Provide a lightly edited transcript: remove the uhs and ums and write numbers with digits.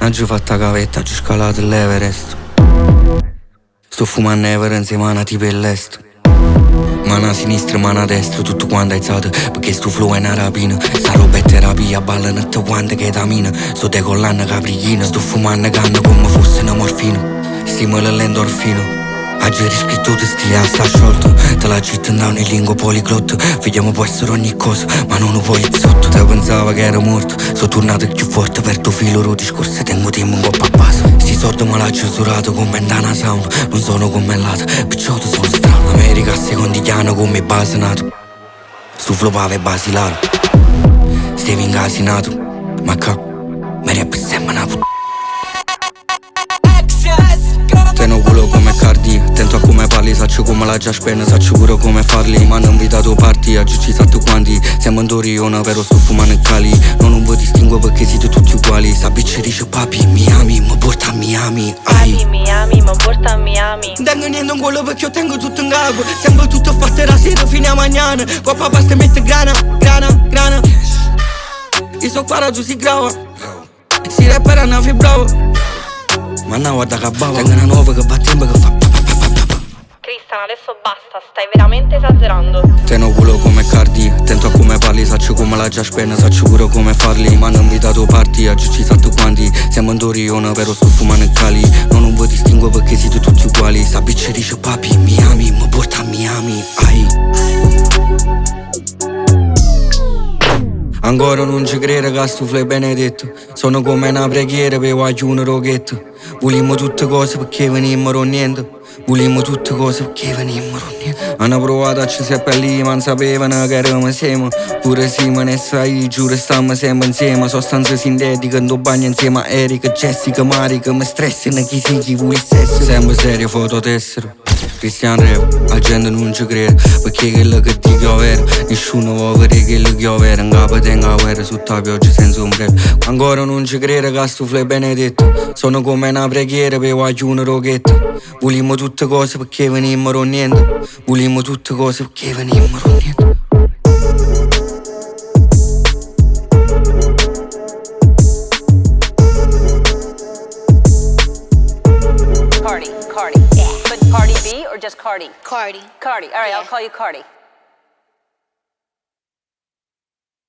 Oggi ho fatto la cavetta, oggi ho scalato l'Everest. Sto fumando Ever insieme a una tipa dell'est. Mano a sinistra, mano a destra, tutto quanto alzato, perché sto flow è una rapina. Sta roba è terapia, ballano tutte quante ketamina. Sto decollando caprichina, sto fumando canna come fosse una morfina. Stimola l'endorfino. Oggi hai riscritto te stile, sta sciolto. Te la gitta in una lingua poliglotto. Vediamo può essere ogni cosa, ma non un poliziotto. Te pensava che ero morto, sono tornato più forte per tuo filo ro discorso. Tengo tempo un po' a base. Sti sordi me l'ha censurato come Dana Sound. Non sono come l'altro, picciotto sono strano. America a secondi chiano come basenato. Sto flow pave basilare. Stevi incasinato, ma ca mi rap sembra una puttana. Teno culo come Cardi, attento a come parli, saccio come la già spena, saccio pure come farli. Mi hanno invitato party, oggi ci sa tu quanti. Siamo in Toriona, però sto fumando in Cali. Non vi distingo perché siete tutti uguali. Sta bitch dice papi, Miami, mi porta a Miami. Papi, Miami, mi porta a Miami. Non tengo niente in quello perché io tengo tutto in capo. Sempre tutto fatto da sera fino a mañana. Qua papà ste mette grana. Io so qua tu si grava. Si rappera una bravo. Ma no, guarda che bava. Tengo una nuova che va tempo che fa. Cristian, adesso basta, stai veramente esagerando. Teno culo come Cardi, attento a come parli, saccio come la già spena, saccio pure come farli. Mi hanno invitato party, oggi ci sa tu quanti. Siamo in Toriona, però sto fumando in Cali. Non vi distingo perché siete tutti uguali. Sta bitch dice papi, Miami, mi porta a Miami. Ancora non ci credo che sto flow è benedetto. Sono come una preghiera per qualcuno rochetto. Volimmo tutte cose perché venimmo niente. Volimmo tutte cose perché venimmo niente. Hanno provato a ci seppellire ma non sapevano che eravamo insieme. Pure Simone e Sai, giuro stiamo sempre insieme. Sostanze sintetiche, non bagno insieme a Erika, Jessica, Marica. Mi stressano chi si chi vuole sesso. Sempre serio, fototessero. Cristian Rap, la gente non ci crede. Perché quello che dico è vero. Nessuno vuole vedere quello che ho vero. In capo tengo la guerra sotto la pioggia senza ombrello. Ancora non ci credo che sto flow è benedetto. Sono come una preghiera per qualcuno rochetto. Volimmo tutte cose perché venimmo niente. Volimmo tutte cose perché venimmo niente. Cardi. Yeah. But Cardi B or just Cardi? Cardi. Cardi. All right, Yeah. I'll call you Cardi.